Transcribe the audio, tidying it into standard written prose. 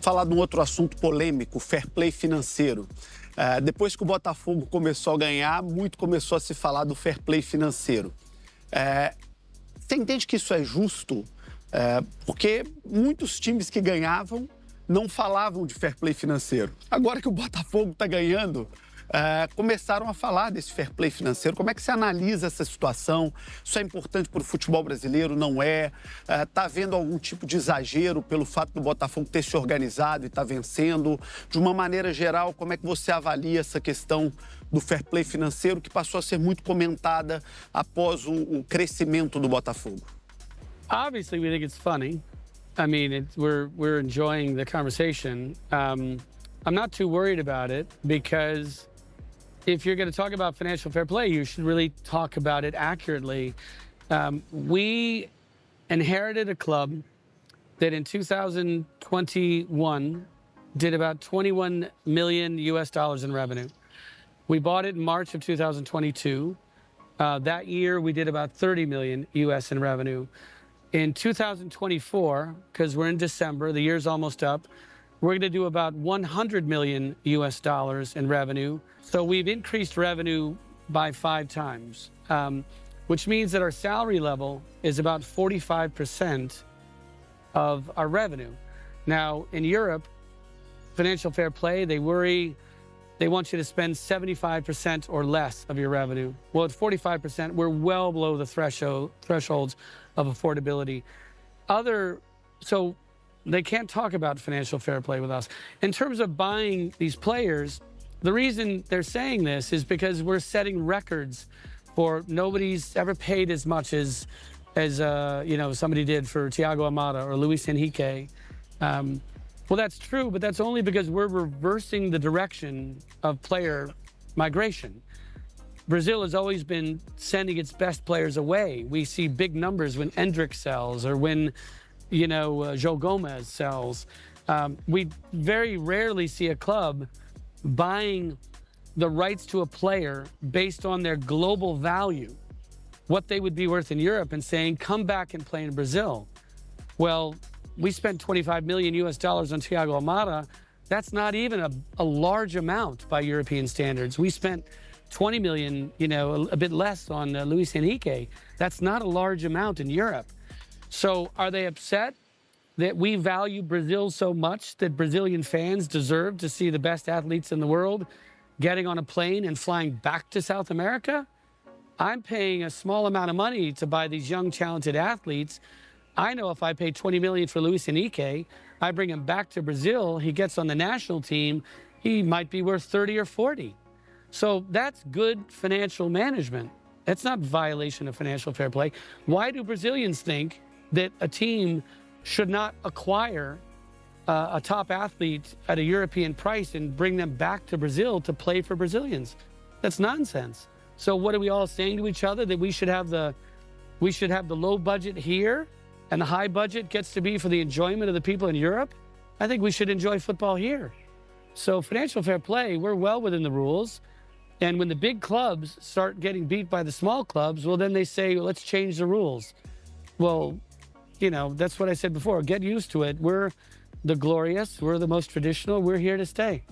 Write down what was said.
falar de um outro assunto polêmico, fair play financeiro. Depois que o Botafogo começou a ganhar, muito começou a se falar do fair play financeiro. Você entende que isso é justo? Porque muitos times que ganhavam não falavam de fair play financeiro. Agora que o Botafogo está ganhando, começaram a falar desse fair play financeiro. Como é que você analisa essa situação? Isso é importante para o futebol brasileiro? Não é? Está havendo algum tipo de exagero pelo fato do Botafogo ter se organizado e estar vencendo? De uma maneira geral, como é que você avalia essa questão do fair play financeiro que passou a ser muito comentada após o crescimento do Botafogo? Obviously, we think it's funny. I mean, we're enjoying the conversation. I'm not too worried about it because if you're going to talk about financial fair play, you should really talk about it accurately. We inherited a club that in 2021 did about 21 million US dollars in revenue. We bought it in March of 2022. That year, we did about 30 million US in revenue. In 2024, because we're in December, the year's almost up, we're going to do about 100 million US dollars in revenue. So we've increased revenue by 5 times, which means that our salary level is about 45% of our revenue. Now, in Europe, financial fair play, they want you to spend 75% or less of your revenue. Well, at 45%, we're well below the thresholds of affordability. So they can't talk about financial fair play with us. In terms of buying these players, the reason they're saying this is because we're setting records for nobody's ever paid as much as somebody did for Thiago Almada or Luis Enrique. Well, that's true, but that's only because we're reversing the direction of player migration. Brazil has always been sending its best players away. We see big numbers when Endrick sells or when, Joe Gomez sells. We very rarely see a club buying the rights to a player based on their global value, what they would be worth in Europe, and saying, come back and play in Brazil. Well, we spent 25 million US dollars on Thiago Almada. That's not even a large amount by European standards. We spent 20 million, a bit less on Luis Enrique. That's not a large amount in Europe. So are they upset that we value Brazil so much that Brazilian fans deserve to see the best athletes in the world getting on a plane and flying back to South America? I'm paying a small amount of money to buy these young, talented athletes. I know if I pay 20 million for Luis Enrique, I bring him back to Brazil, he gets on the national team, he might be worth 30 or 40. So that's good financial management. That's not violation of financial fair play. Why do Brazilians think that a team should not acquire a top athlete at a European price and bring them back to Brazil to play for Brazilians? That's nonsense. So what are we all saying to each other? That we should have the low budget here and the high budget gets to be for the enjoyment of the people in Europe? I think we should enjoy football here. So financial fair play, we're well within the rules. And when the big clubs start getting beat by the small clubs, well, then they say, well, let's change the rules. Well, that's what I said before. Get used to it. We're the glorious. We're the most traditional. We're here to stay.